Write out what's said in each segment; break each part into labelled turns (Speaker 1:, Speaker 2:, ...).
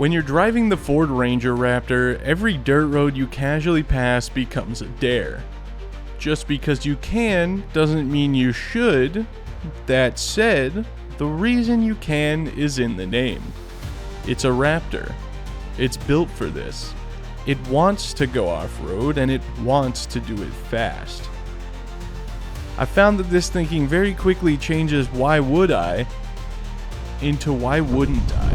Speaker 1: When you're driving the Ford Ranger Raptor, every dirt road you casually pass becomes a dare. Just because you can doesn't mean you should. That said, the reason you can is in the name. It's a Raptor. It's built for this. It wants to go off-road and it wants to do it fast. I found that this thinking very quickly changes why would I into why wouldn't I.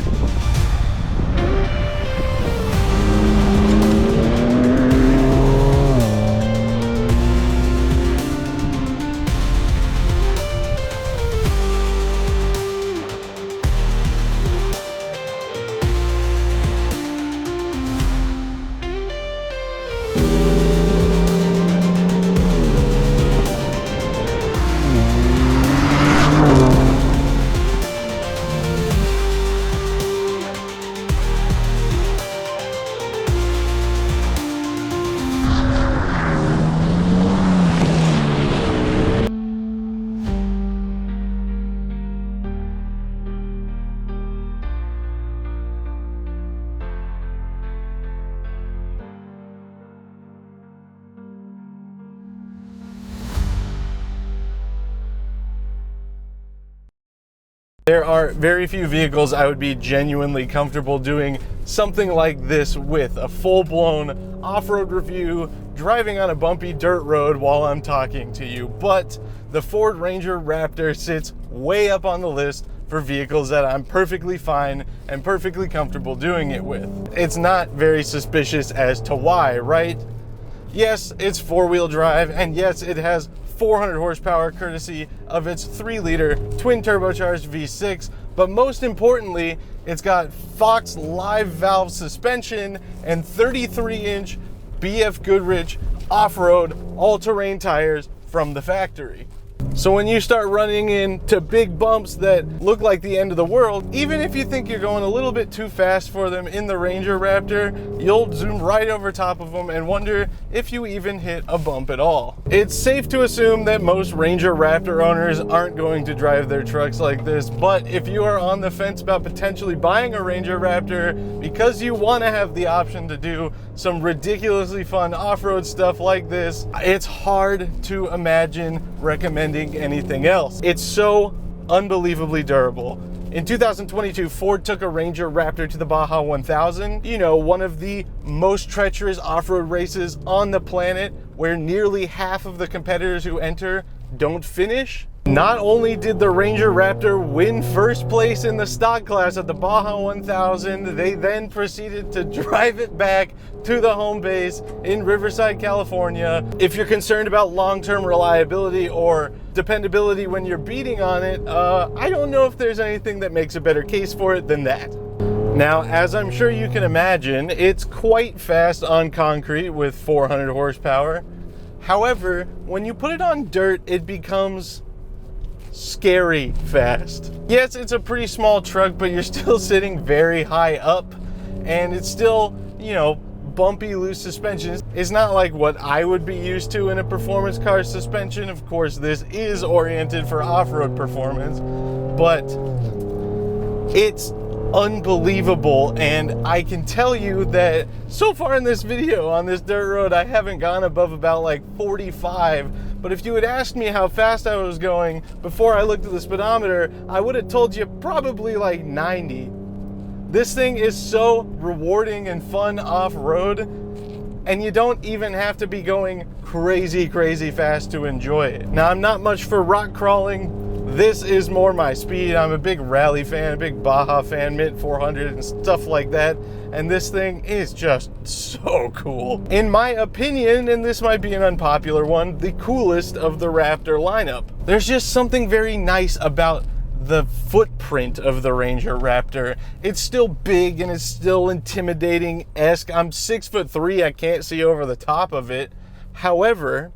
Speaker 1: There are very few vehicles I would be genuinely comfortable doing something like this with, a full-blown off-road review, driving on a bumpy dirt road while I'm talking to you. But the Ford Ranger Raptor sits way up on the list for vehicles that I'm perfectly fine and perfectly comfortable doing it with. It's not very suspicious as to why, right? Yes, it's four-wheel drive, and yes, it has 400 horsepower courtesy of its 3-liter twin turbocharged V6, but most importantly, it's got Fox live valve suspension and 33-inch BF Goodrich off-road all-terrain tires from the factory. So when you start running into big bumps that look like the end of the world, even if you think you're going a little bit too fast for them in the Ranger Raptor, you'll zoom right over top of them and wonder if you even hit a bump at all. It's safe to assume that most Ranger Raptor owners aren't going to drive their trucks like this, but if you are on the fence about potentially buying a Ranger Raptor because you want to have the option to do some ridiculously fun off-road stuff like this, it's hard to imagine recommending anything else. It's so unbelievably durable. In 2022, Ford took a Ranger Raptor to the Baja 1000, you know, one of the most treacherous off-road races on the planet, where nearly half of the competitors who enter don't finish. Not only did the Ranger Raptor win first place in the stock class at the Baja 1000, they then proceeded to drive it back to the home base in Riverside, California. If you're concerned about long-term reliability or dependability when you're beating on it, I don't know if there's anything that makes a better case for it than that. Now, as I'm sure you can imagine, it's quite fast on concrete with 400 horsepower. However, when you put it on dirt, it becomes scary fast. Yes, it's a pretty small truck, but you're still sitting very high up, and it's still, you know, bumpy, loose suspension. It's not like what I would be used to in a performance car suspension. Of course, this is oriented for off-road performance, but it's unbelievable. And I can tell you that so far in this video on this dirt road, I haven't gone above about like 45. But if you had asked me how fast I was going before I looked at the speedometer, I would have told you probably like 90. This thing is so rewarding and fun off-road, and you don't even have to be going crazy fast to enjoy it. Now, I'm not much for rock crawling. This is more my speed. I'm a big rally fan, a big Baja fan, Mint 400 and stuff like that. And this thing is just so cool. In my opinion, and this might be an unpopular one, the coolest of the Raptor lineup. There's just something very nice about the footprint of the Ranger Raptor. It's still big and it's still intimidating-esque. I'm 6'3", I can't see over the top of it. However,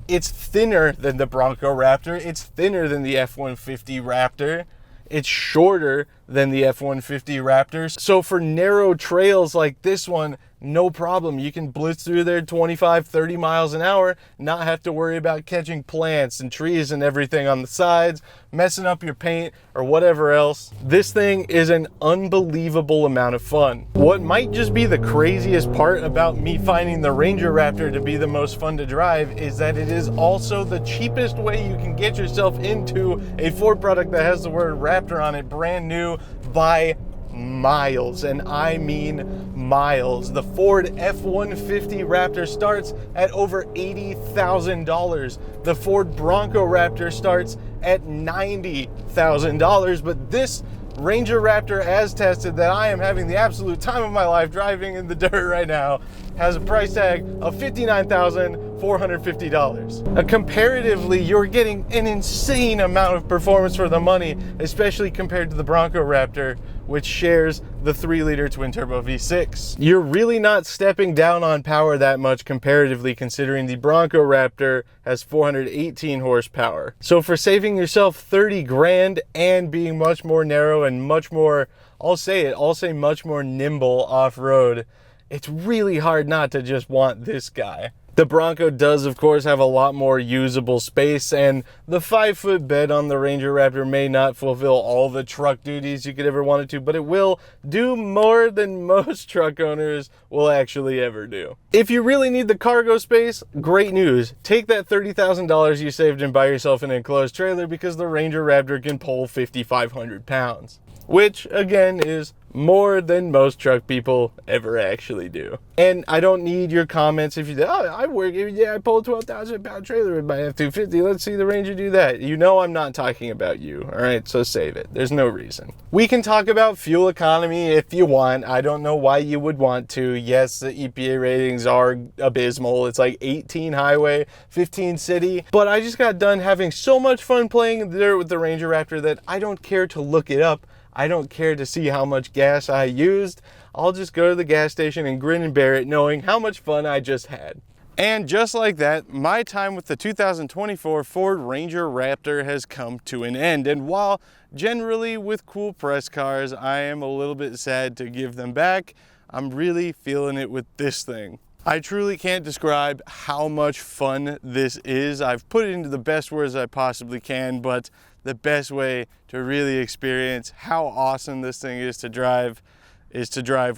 Speaker 1: it's thinner than the Bronco Raptor. It's thinner than the F-150 Raptor. It's shorter than the F-150 Raptors. So for narrow trails like this one, no problem. You can blitz through there 25, 30 miles an hour, not have to worry about catching plants and trees and everything on the sides, messing up your paint or whatever else. This thing is an unbelievable amount of fun. What might just be the craziest part about me finding the Ranger Raptor to be the most fun to drive is that it is also the cheapest way you can get yourself into a Ford product that has the word Raptor on it, brand new, by miles, and I mean miles. The Ford F-150 Raptor starts at over $80,000. The Ford Bronco Raptor starts at $90,000, but this Ranger Raptor, as tested, that I am having the absolute time of my life driving in the dirt right now, has a price tag of $59,450. Comparatively, you're getting an insane amount of performance for the money, especially compared to the Bronco Raptor, which shares the 3-liter twin-turbo V6. You're really not stepping down on power that much comparatively, considering the Bronco Raptor has 418 horsepower. So for saving yourself 30 grand and being much more narrow and much more, I'll say much more nimble off-road, it's really hard not to just want this guy. The Bronco does, of course, have a lot more usable space, and the 5-foot bed on the Ranger Raptor may not fulfill all the truck duties you could ever want it to, but it will do more than most truck owners will actually ever do. If you really need the cargo space, great news. Take that $30,000 you saved and buy yourself an enclosed trailer, because the Ranger Raptor can pull 5,500 pounds. Which, again, is more than most truck people ever actually do. And I don't need your comments if you say, oh, I pull a 12,000 pound trailer with my F-250. Let's see the Ranger do that. You know I'm not talking about you, all right? So save it. There's no reason. We can talk about fuel economy if you want. I don't know why you would want to. Yes, the EPA ratings are abysmal. It's like 18 highway, 15 city. But I just got done having so much fun playing in the dirt with the Ranger Raptor that I don't care to look it up. I don't care to see how much gas I used. I'll just go to the gas station and grin and bear it, knowing how much fun I just had. And just like that, my time with the 2024 Ford Ranger Raptor has come to an end. And while generally with cool press cars, I am a little bit sad to give them back, I'm really feeling it with this thing. I truly can't describe how much fun this is. I've put it into the best words I possibly can, but the best way to really experience how awesome this thing is to drive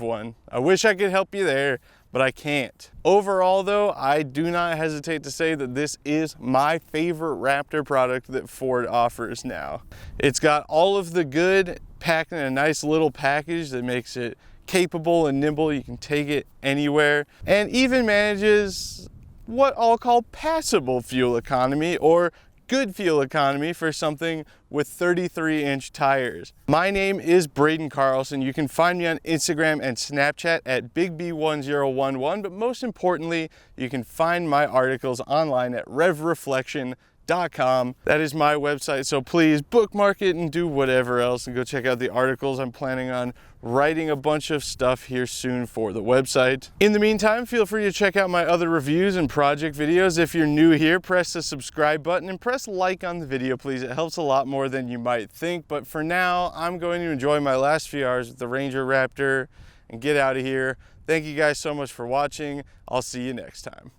Speaker 1: one. I wish I could help you there, but I can't. Overall though, I do not hesitate to say that this is my favorite Raptor product that Ford offers now. It's got all of the good packed in a nice little package that makes it capable and nimble. You can take it anywhere, and even manages what I'll call passable fuel economy, or good fuel economy for something with 33-inch tires. My name is Braden Carlson. You can find me on Instagram and Snapchat at BigB1011, but most importantly, you can find my articles online at RevReflection.com. That is my website, so please bookmark it and do whatever else and go check out the articles. I'm planning on writing a bunch of stuff here soon for the website. In the meantime, feel free to check out my other reviews and project videos. If you're new here, press the subscribe button and press like on the video, please. It helps a lot more than you might think. But for now, I'm going to enjoy my last few hours with the Ranger Raptor and get out of here. Thank you guys so much for watching. I'll see you next time.